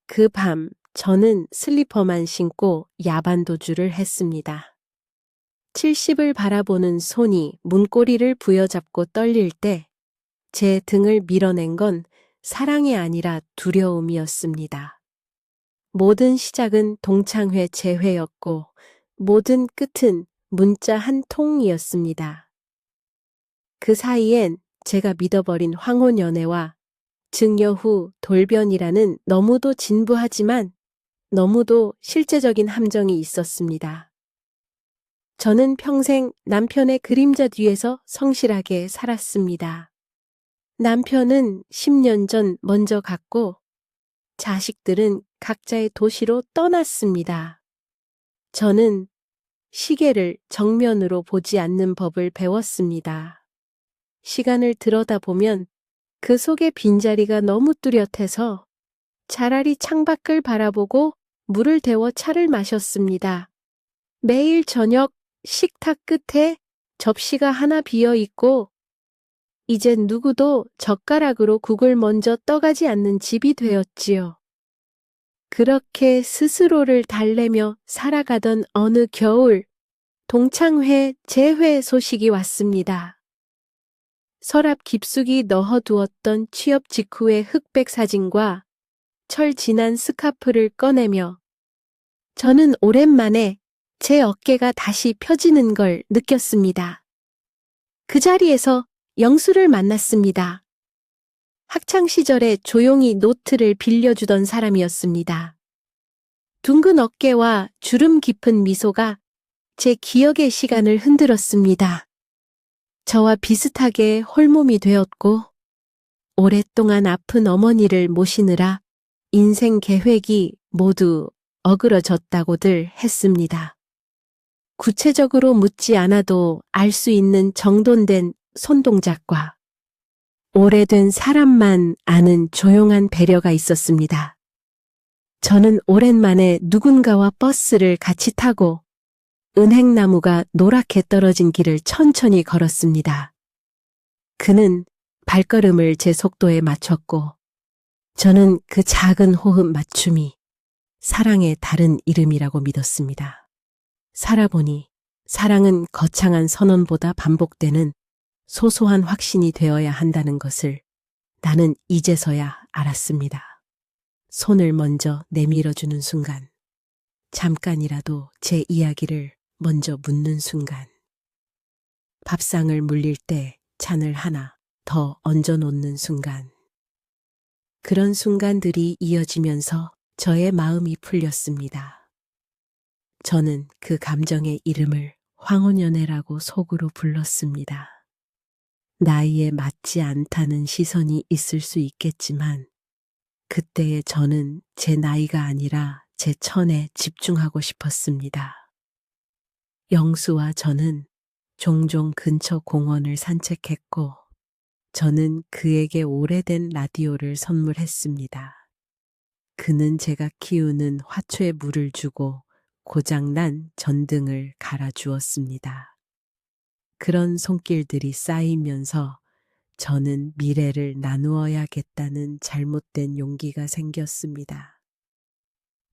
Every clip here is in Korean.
그 밤 저는 슬리퍼만 신고 야반 도주를 했습니다. 70을 바라보는 손이 문고리를 부여잡고 떨릴 때 제 등을 밀어낸 건 사랑이 아니라 두려움이었습니다. 모든 시작은 동창회 재회였고 모든 끝은 문자 한 통이었습니다. 그 사이엔 제가 믿어버린 황혼연애와 증여 후 돌변이라는 너무도 진부하지만 너무도 실제적인 함정이 있었습니다. 저는 평생 남편의 그림자 뒤에서 성실하게 살았습니다. 남편은 10년 전 먼저 갔고 자식들은 각자의 도시로 떠났습니다. 저는 시계를 정면으로 보지 않는 법을 배웠습니다. 시간을 들여다보면 그 속의 빈자리가 너무 뚜렷해서 차라리 창밖을 바라보고 물을 데워 차를 마셨습니다. 매일 저녁 식탁 끝에 접시가 하나 비어 있고 이젠 누구도 젓가락으로 국을 먼저 떠가지 않는 집이 되었지요. 그렇게 스스로를 달래며 살아가던 어느 겨울 동창회 재회 소식이 왔습니다. 서랍 깊숙이 넣어두었던 취업 직후의 흑백 사진과 철 지난 스카프를 꺼내며 저는 오랜만에 제 어깨가 다시 펴지는 걸 느꼈습니다. 그 자리에서 영수를 만났습니다. 학창시절에 조용히 노트를 빌려주던 사람이었습니다. 둥근 어깨와 주름 깊은 미소가 제 기억의 시간을 흔들었습니다. 저와 비슷하게 홀몸이 되었고 오랫동안 아픈 어머니를 모시느라 인생 계획이 모두 어그러졌다고들 했습니다. 구체적으로 묻지 않아도 알 수 있는 정돈된 손동작과 오래된 사람만 아는 조용한 배려가 있었습니다. 저는 오랜만에 누군가와 버스를 같이 타고 은행나무가 노랗게 떨어진 길을 천천히 걸었습니다. 그는 발걸음을 제 속도에 맞췄고 저는 그 작은 호흡 맞춤이 사랑의 다른 이름이라고 믿었습니다. 살아보니 사랑은 거창한 선언보다 반복되는 소소한 확신이 되어야 한다는 것을 나는 이제서야 알았습니다. 손을 먼저 내밀어주는 순간, 잠깐이라도 제 이야기를 먼저 묻는 순간, 밥상을 물릴 때 잔을 하나 더 얹어놓는 순간, 그런 순간들이 이어지면서 저의 마음이 풀렸습니다. 저는 그 감정의 이름을 황혼연애라고 속으로 불렀습니다. 나이에 맞지 않다는 시선이 있을 수 있겠지만 그때의 저는 제 나이가 아니라 제 천에 집중하고 싶었습니다. 영수와 저는 종종 근처 공원을 산책했고 저는 그에게 오래된 라디오를 선물했습니다. 그는 제가 키우는 화초에 물을 주고 고장난 전등을 갈아주었습니다. 그런 손길들이 쌓이면서 저는 미래를 나누어야겠다는 잘못된 용기가 생겼습니다.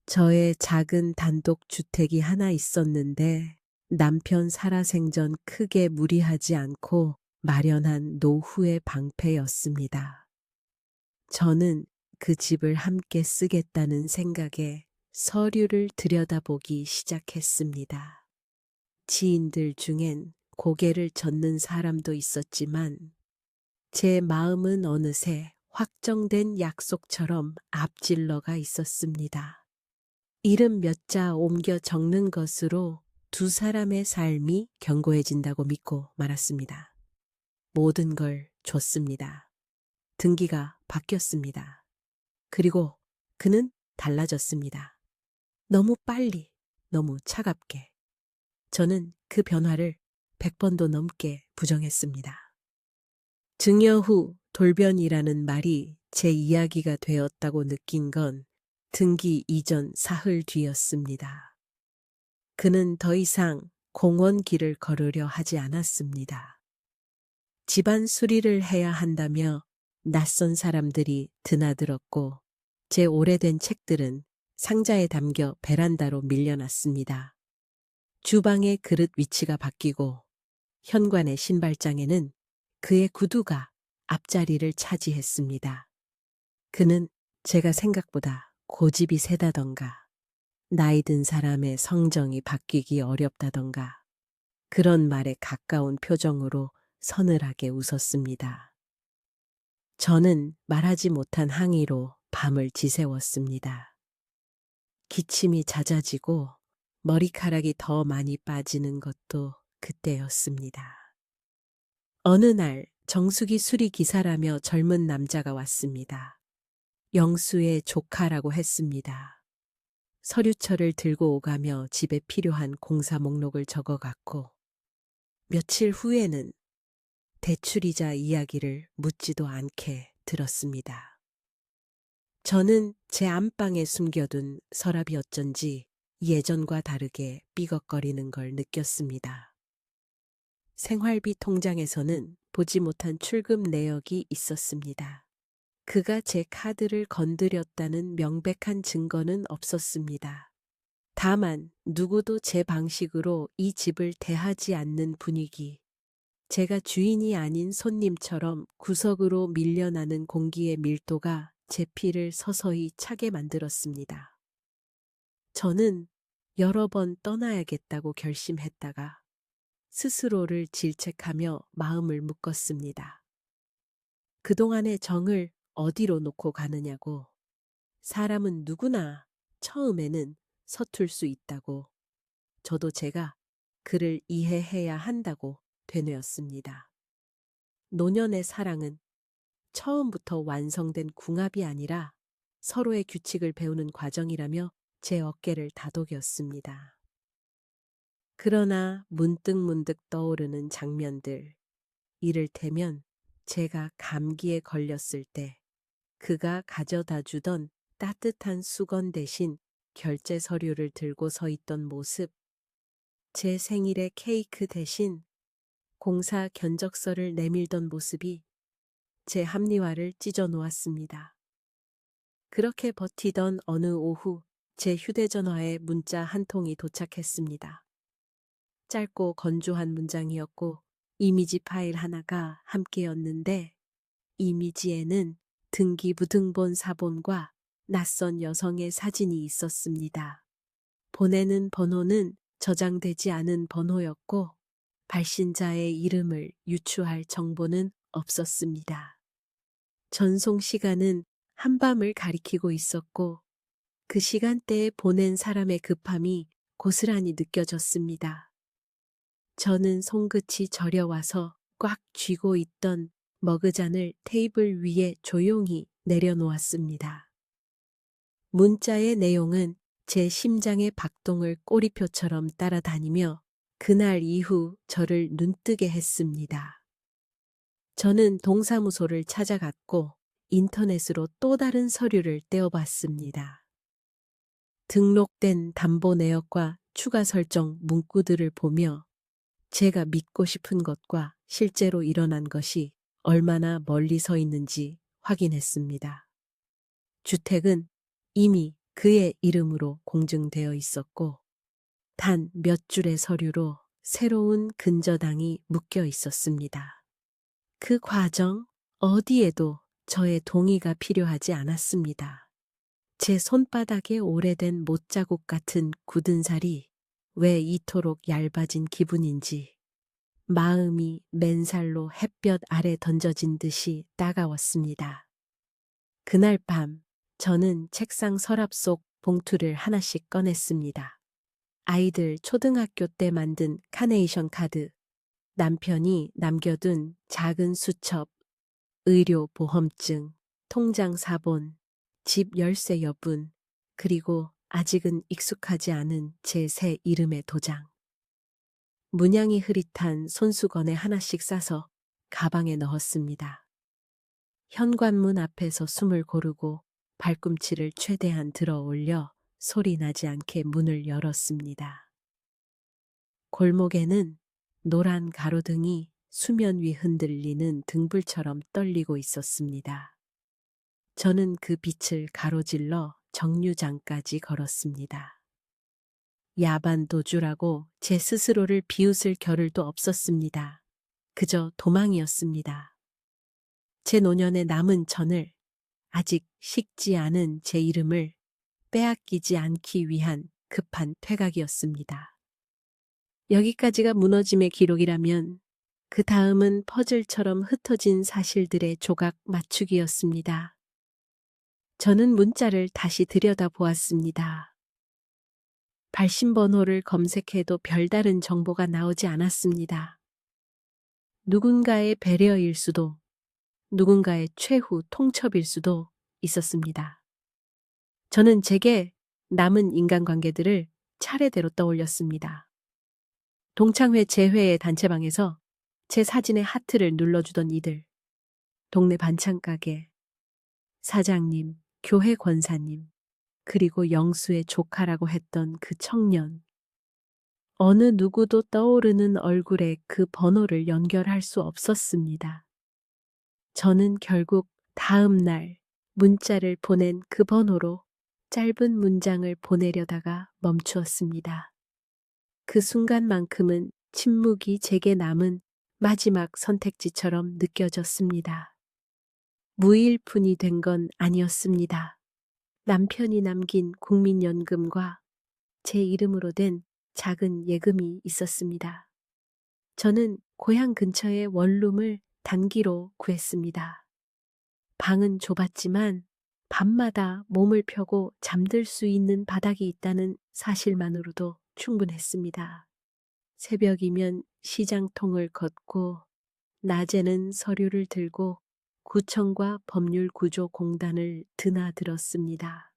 저의 작은 단독 주택이 하나 있었는데 남편 살아생전 크게 무리하지 않고 마련한 노후의 방패였습니다. 저는 그 집을 함께 쓰겠다는 생각에 서류를 들여다보기 시작했습니다. 지인들 중엔 고개를 젓는 사람도 있었지만 제 마음은 어느새 확정된 약속처럼 앞질러가 있었습니다. 이름 몇 자 옮겨 적는 것으로 두 사람의 삶이 견고해진다고 믿고 말았습니다. 모든 걸 줬습니다. 등기가 바뀌었습니다. 그리고 그는 달라졌습니다. 너무 빨리, 너무 차갑게. 저는 그 변화를 100번도 넘게 부정했습니다. 증여 후 돌변이라는 말이 제 이야기가 되었다고 느낀 건 등기 이전 사흘 뒤였습니다. 그는 더 이상 공원 길을 걸으려 하지 않았습니다. 집안 수리를 해야 한다며 낯선 사람들이 드나들었고 제 오래된 책들은 상자에 담겨 베란다로 밀려났습니다. 주방의 그릇 위치가 바뀌고 현관의 신발장에는 그의 구두가 앞자리를 차지했습니다. 그는 제가 생각보다 고집이 세다던가 나이 든 사람의 성정이 바뀌기 어렵다던가 그런 말에 가까운 표정으로 서늘하게 웃었습니다. 저는 말하지 못한 항의로 밤을 지새웠습니다. 기침이 잦아지고 머리카락이 더 많이 빠지는 것도 그때였습니다. 어느 날 정수기 수리 기사라며 젊은 남자가 왔습니다. 영수의 조카라고 했습니다. 서류철을 들고 오가며 집에 필요한 공사 목록을 적어갔고 며칠 후에는 대출이자 이야기를 묻지도 않게 들었습니다. 저는 제 안방에 숨겨둔 서랍이 어쩐지 예전과 다르게 삐걱거리는 걸 느꼈습니다. 생활비 통장에서는 보지 못한 출금 내역이 있었습니다. 그가 제 카드를 건드렸다는 명백한 증거는 없었습니다. 다만 누구도 제 방식으로 이 집을 대하지 않는 분위기, 제가 주인이 아닌 손님처럼 구석으로 밀려나는 공기의 밀도가 제 피를 서서히 차게 만들었습니다. 저는 여러 번 떠나야겠다고 결심했다가 스스로를 질책하며 마음을 묶었습니다. 그동안의 정을 어디로 놓고 가느냐고. 사람은 누구나 처음에는 서툴 수 있다고. 저도 제가 그를 이해해야 한다고 되뇌었습니다. 노년의 사랑은 처음부터 완성된 궁합이 아니라 서로의 규칙을 배우는 과정이라며 제 어깨를 다독였습니다. 그러나 문득문득 떠오르는 장면들, 이를테면 제가 감기에 걸렸을 때 그가 가져다 주던 따뜻한 수건 대신 결제 서류를 들고 서 있던 모습, 제 생일에 케이크 대신 공사 견적서를 내밀던 모습이 제 합리화를 찢어 놓았습니다. 그렇게 버티던 어느 오후 제 휴대전화에 문자 한 통이 도착했습니다. 짧고 건조한 문장이었고 이미지 파일 하나가 함께였는데 이미지에는 등기부등본 사본과 낯선 여성의 사진이 있었습니다. 보내는 번호는 저장되지 않은 번호였고 발신자의 이름을 유추할 정보는 없었습니다. 전송 시간은 한밤을 가리키고 있었고 그 시간대에 보낸 사람의 급함이 고스란히 느껴졌습니다. 저는 손끝이 저려와서 꽉 쥐고 있던 머그잔을 테이블 위에 조용히 내려놓았습니다. 문자의 내용은 제 심장의 박동을 꼬리표처럼 따라다니며 그날 이후 저를 눈뜨게 했습니다. 저는 동사무소를 찾아갔고 인터넷으로 또 다른 서류를 떼어봤습니다. 등록된 담보 내역과 추가 설정 문구들을 보며 제가 믿고 싶은 것과 실제로 일어난 것이 얼마나 멀리 서 있는지 확인했습니다. 주택은 이미 그의 이름으로 공증되어 있었고 단 몇 줄의 서류로 새로운 근저당이 묶여 있었습니다. 그 과정 어디에도 저의 동의가 필요하지 않았습니다. 제 손바닥에 오래된 못자국 같은 굳은 살이 왜 이토록 얇아진 기분인지 마음이 맨살로 햇볕 아래 던져진 듯이 따가웠습니다. 그날 밤 저는 책상 서랍 속 봉투를 하나씩 꺼냈습니다. 아이들 초등학교 때 만든 카네이션 카드, 남편이 남겨둔 작은 수첩, 의료 보험증, 통장 사본, 집 열쇠 여분, 그리고 아직은 익숙하지 않은 제 새 이름의 도장. 문양이 흐릿한 손수건에 하나씩 싸서 가방에 넣었습니다. 현관문 앞에서 숨을 고르고 발꿈치를 최대한 들어 올려 소리 나지 않게 문을 열었습니다. 골목에는 노란 가로등이 수면 위 흔들리는 등불처럼 떨리고 있었습니다. 저는 그 빛을 가로질러 정류장까지 걸었습니다. 야반 도주라고 제 스스로를 비웃을 겨를도 없었습니다. 그저 도망이었습니다. 제 노년의 남은 전을, 아직 식지 않은 제 이름을 빼앗기지 않기 위한 급한 퇴각이었습니다. 여기까지가 무너짐의 기록이라면 그 다음은 퍼즐처럼 흩어진 사실들의 조각 맞추기였습니다. 저는 문자를 다시 들여다보았습니다. 발신 번호를 검색해도 별다른 정보가 나오지 않았습니다. 누군가의 배려일 수도, 누군가의 최후 통첩일 수도 있었습니다. 저는 제게 남은 인간관계들을 차례대로 떠올렸습니다. 동창회 재회의 단체방에서 제 사진에 하트를 눌러주던 이들, 동네 반찬가게, 사장님, 교회 권사님, 그리고 영수의 조카라고 했던 그 청년. 어느 누구도 떠오르는 얼굴에 그 번호를 연결할 수 없었습니다. 저는 결국 다음 날 문자를 보낸 그 번호로 짧은 문장을 보내려다가 멈추었습니다. 그 순간만큼은 침묵이 제게 남은 마지막 선택지처럼 느껴졌습니다. 무일푼이 된 건 아니었습니다. 남편이 남긴 국민연금과 제 이름으로 된 작은 예금이 있었습니다. 저는 고향 근처의 원룸을 단기로 구했습니다. 방은 좁았지만 밤마다 몸을 펴고 잠들 수 있는 바닥이 있다는 사실만으로도 충분했습니다. 새벽이면 시장통을 걷고 낮에는 서류를 들고 구청과 법률구조공단을 드나들었습니다.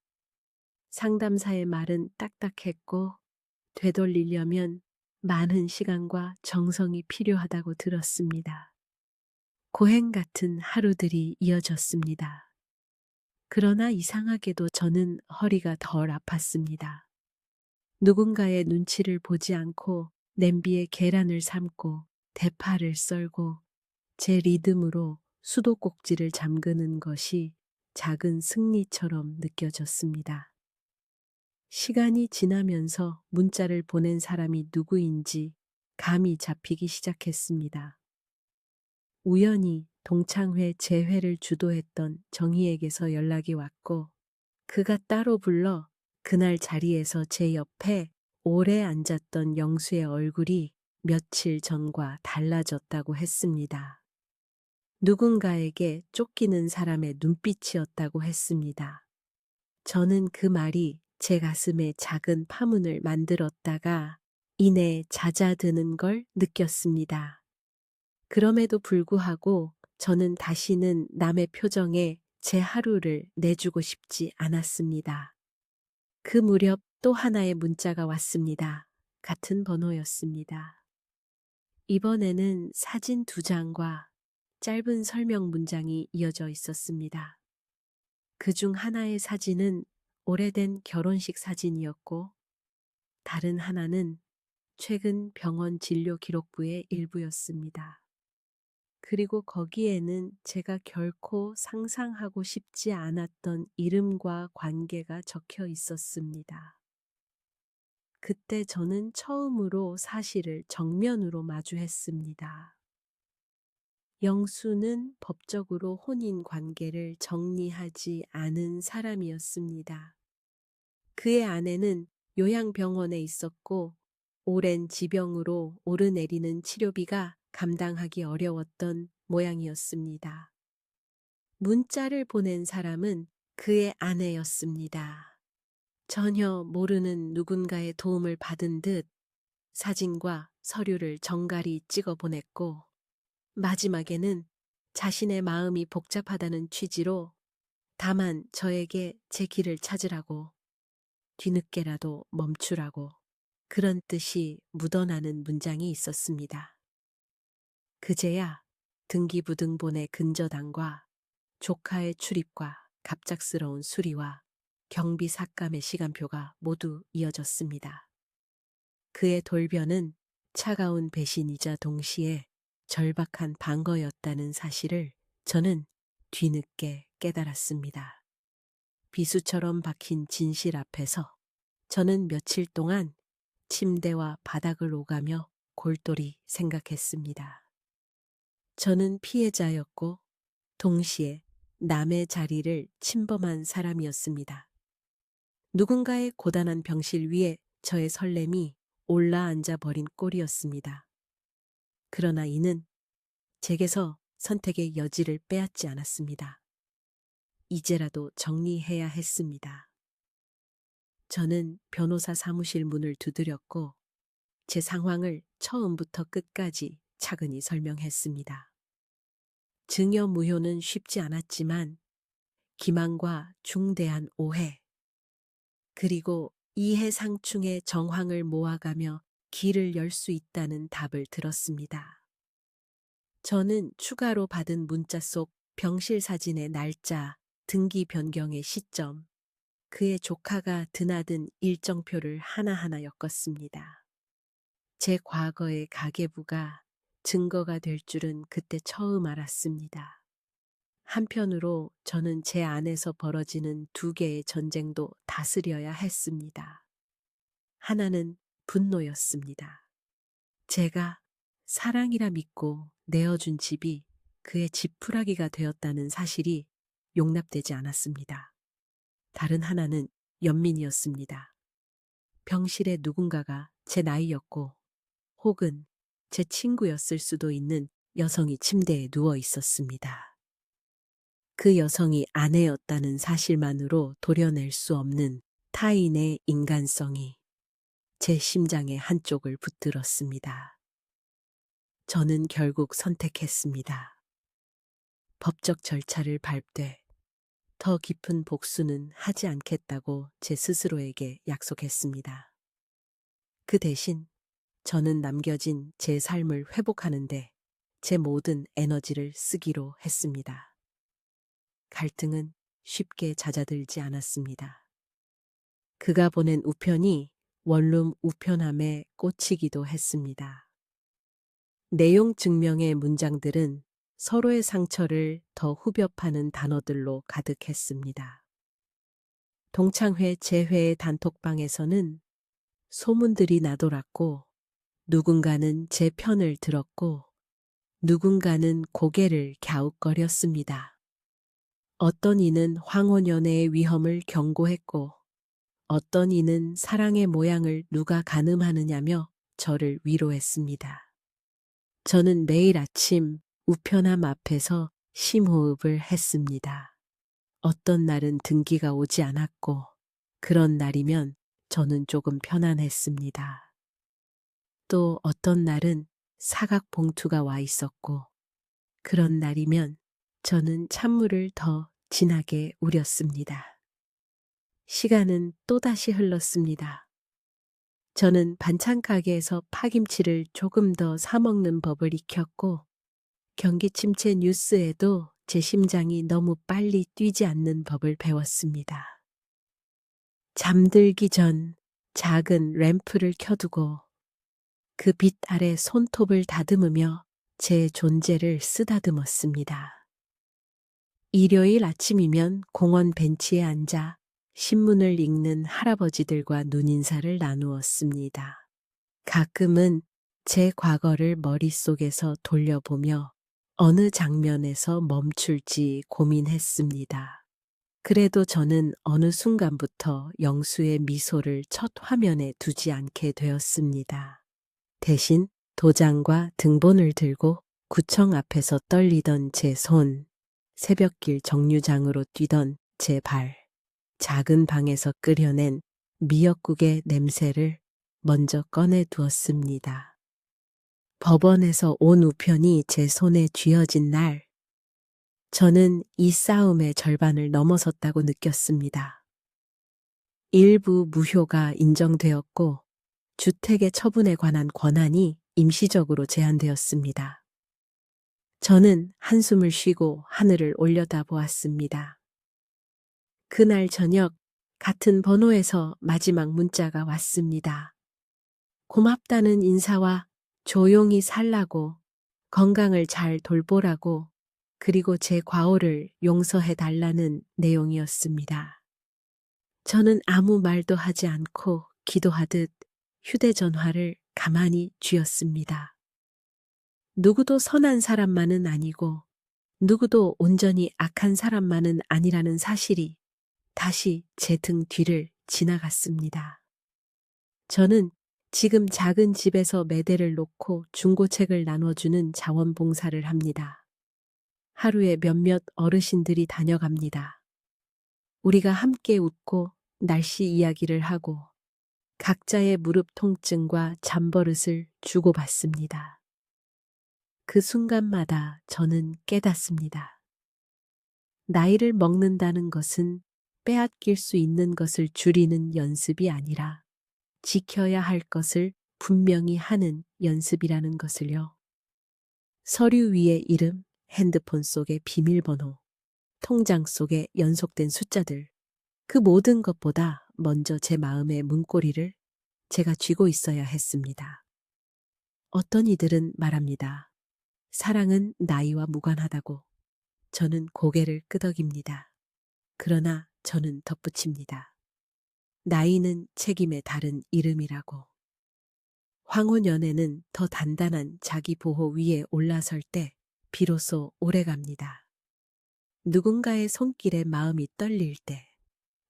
상담사의 말은 딱딱했고 되돌리려면 많은 시간과 정성이 필요하다고 들었습니다. 고행 같은 하루들이 이어졌습니다. 그러나 이상하게도 저는 허리가 덜 아팠습니다. 누군가의 눈치를 보지 않고 냄비에 계란을 삶고 대파를 썰고 제 리듬으로 수도꼭지를 잠그는 것이 작은 승리처럼 느껴졌습니다. 시간이 지나면서 문자를 보낸 사람이 누구인지 감이 잡히기 시작했습니다. 우연히 동창회 재회를 주도했던 정희에게서 연락이 왔고 그가 따로 불러 그날 자리에서 제 옆에 오래 앉았던 영수의 얼굴이 며칠 전과 달라졌다고 했습니다. 누군가에게 쫓기는 사람의 눈빛이었다고 했습니다. 저는 그 말이 제 가슴에 작은 파문을 만들었다가 이내 잦아드는 걸 느꼈습니다. 그럼에도 불구하고 저는 다시는 남의 표정에 제 하루를 내주고 싶지 않았습니다. 그 무렵 또 하나의 문자가 왔습니다. 같은 번호였습니다. 이번에는 사진 2장과 짧은 설명 문장이 이어져 있었습니다. 그중 하나의 사진은 오래된 결혼식 사진이었고 다른 하나는 최근 병원 진료 기록부의 일부였습니다. 그리고 거기에는 제가 결코 상상하고 싶지 않았던 이름과 관계가 적혀 있었습니다. 그때 저는 처음으로 사실을 정면으로 마주했습니다. 영수는 법적으로 혼인 관계를 정리하지 않은 사람이었습니다. 그의 아내는 요양병원에 있었고 오랜 지병으로 오르내리는 치료비가 감당하기 어려웠던 모양이었습니다. 문자를 보낸 사람은 그의 아내였습니다. 전혀 모르는 누군가의 도움을 받은 듯 사진과 서류를 정갈히 찍어 보냈고 마지막에는 자신의 마음이 복잡하다는 취지로 다만 저에게 제 길을 찾으라고 뒤늦게라도 멈추라고 그런 뜻이 묻어나는 문장이 있었습니다. 그제야 등기부등본의 근저당과 조카의 출입과 갑작스러운 수리와 경비 삭감의 시간표가 모두 이어졌습니다. 그의 돌변은 차가운 배신이자 동시에 절박한 방어였다는 사실을 저는 뒤늦게 깨달았습니다. 비수처럼 박힌 진실 앞에서 저는 며칠 동안 침대와 바닥을 오가며 골똘히 생각했습니다. 저는 피해자였고 동시에 남의 자리를 침범한 사람이었습니다. 누군가의 고단한 병실 위에 저의 설렘이 올라앉아 버린 꼴이었습니다. 그러나 이는 제게서 선택의 여지를 빼앗지 않았습니다. 이제라도 정리해야 했습니다. 저는 변호사 사무실 문을 두드렸고 제 상황을 처음부터 끝까지 차근히 설명했습니다. 증여무효는 쉽지 않았지만 기만과 중대한 오해, 그리고 이해상충의 정황을 모아가며 길을 열 수 있다는 답을 들었습니다. 저는 추가로 받은 문자 속 병실 사진의 날짜, 등기 변경의 시점, 그의 조카가 드나든 일정표를 하나하나 엮었습니다. 제 과거의 가계부가 증거가 될 줄은 그때 처음 알았습니다. 한편으로 저는 제 안에서 벌어지는 두 개의 전쟁도 다스려야 했습니다. 하나는 분노였습니다. 제가 사랑이라 믿고 내어준 집이 그의 지푸라기가 되었다는 사실이 용납되지 않았습니다. 다른 하나는 연민이었습니다. 병실에 누군가가 제 나이였고 혹은 제 친구였을 수도 있는 여성이 침대에 누워 있었습니다. 그 여성이 아내였다는 사실만으로 도려낼 수 없는 타인의 인간성이 제 심장의 한쪽을 붙들었습니다. 저는 결국 선택했습니다. 법적 절차를 밟되 더 깊은 복수는 하지 않겠다고 제 스스로에게 약속했습니다. 그 대신 저는 남겨진 제 삶을 회복하는데 제 모든 에너지를 쓰기로 했습니다. 갈등은 쉽게 잦아들지 않았습니다. 그가 보낸 우편이 원룸 우편함에 꽂히기도 했습니다. 내용 증명의 문장들은 서로의 상처를 더 후벼 파는 단어들로 가득했습니다. 동창회 재회의 단톡방에서는 소문들이 나돌았고 누군가는 제 편을 들었고 누군가는 고개를 갸웃거렸습니다. 어떤 이는 황혼연애의 위험을 경고했고 어떤 이는 사랑의 모양을 누가 가늠하느냐며 저를 위로했습니다. 저는 매일 아침 우편함 앞에서 심호흡을 했습니다. 어떤 날은 등기가 오지 않았고 그런 날이면 저는 조금 편안했습니다. 또 어떤 날은 사각 봉투가 와 있었고 그런 날이면 저는 찬물을 더 진하게 우렸습니다. 시간은 또다시 흘렀습니다. 저는 반찬 가게에서 파김치를 조금 더 사 먹는 법을 익혔고 경기 침체 뉴스에도 제 심장이 너무 빨리 뛰지 않는 법을 배웠습니다. 잠들기 전 작은 램프를 켜두고 그 빛 아래 손톱을 다듬으며 제 존재를 쓰다듬었습니다. 일요일 아침이면 공원 벤치에 앉아 신문을 읽는 할아버지들과 눈인사를 나누었습니다. 가끔은 제 과거를 머릿속에서 돌려보며 어느 장면에서 멈출지 고민했습니다. 그래도 저는 어느 순간부터 영수의 미소를 첫 화면에 두지 않게 되었습니다. 대신 도장과 등본을 들고 구청 앞에서 떨리던 제 손, 새벽길 정류장으로 뛰던 제 발, 작은 방에서 끓여낸 미역국의 냄새를 먼저 꺼내 두었습니다. 법원에서 온 우편이 제 손에 쥐어진 날, 저는 이 싸움의 절반을 넘어섰다고 느꼈습니다. 일부 무효가 인정되었고 주택의 처분에 관한 권한이 임시적으로 제한되었습니다. 저는 한숨을 쉬고 하늘을 올려다보았습니다. 그날 저녁 같은 번호에서 마지막 문자가 왔습니다. 고맙다는 인사와 조용히 살라고, 건강을 잘 돌보라고, 그리고 제 과오를 용서해 달라는 내용이었습니다. 저는 아무 말도 하지 않고 기도하듯 휴대전화를 가만히 쥐었습니다. 누구도 선한 사람만은 아니고 누구도 온전히 악한 사람만은 아니라는 사실이 다시 제 등 뒤를 지나갔습니다. 저는 지금 작은 집에서 매대를 놓고 중고책을 나눠주는 자원봉사를 합니다. 하루에 몇몇 어르신들이 다녀갑니다. 우리가 함께 웃고 날씨 이야기를 하고 각자의 무릎 통증과 잠버릇을 주고받습니다. 그 순간마다 저는 깨닫습니다. 나이를 먹는다는 것은 빼앗길 수 있는 것을 줄이는 연습이 아니라 지켜야 할 것을 분명히 하는 연습이라는 것을요. 서류 위의 이름, 핸드폰 속의 비밀번호, 통장 속의 연속된 숫자들, 그 모든 것보다 먼저 제 마음의 문고리를 제가 쥐고 있어야 했습니다. 어떤 이들은 말합니다. 사랑은 나이와 무관하다고. 저는 고개를 끄덕입니다. 그러나 저는 덧붙입니다. 나이는 책임의 다른 이름이라고. 황혼연애는 더 단단한 자기 보호 위에 올라설 때 비로소 오래갑니다. 누군가의 손길에 마음이 떨릴 때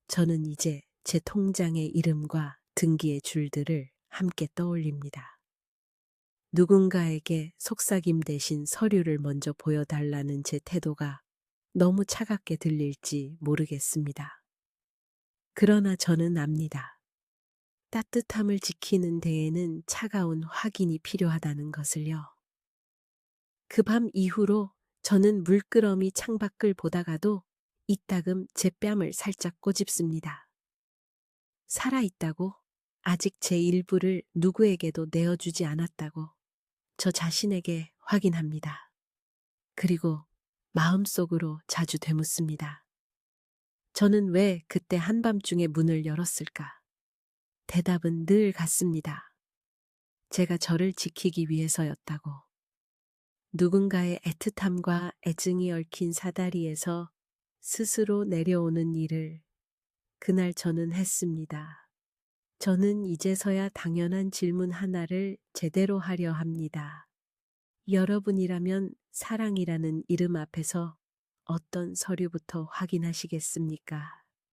저는 이제 제 통장의 이름과 등기의 줄들을 함께 떠올립니다. 누군가에게 속삭임 대신 서류를 먼저 보여달라는 제 태도가 너무 차갑게 들릴지 모르겠습니다. 그러나 저는 압니다. 따뜻함을 지키는 데에는 차가운 확인이 필요하다는 것을요. 그 밤 이후로 저는 물끄러미 창밖을 보다가도 이따금 제 뺨을 살짝 꼬집습니다. 살아있다고? 아직 제 일부를 누구에게도 내어주지 않았다고 저 자신에게 확인합니다. 그리고 마음속으로 자주 되묻습니다. 저는 왜 그때 한밤중에 문을 열었을까? 대답은 늘 같습니다. 제가 저를 지키기 위해서였다고. 누군가의 애틋함과 애증이 얽힌 사다리에서 스스로 내려오는 일을 그날 저는 했습니다. 저는 이제서야 당연한 질문 하나를 제대로 하려 합니다. 여러분이라면 사랑이라는 이름 앞에서 어떤 서류부터 확인하시겠습니까?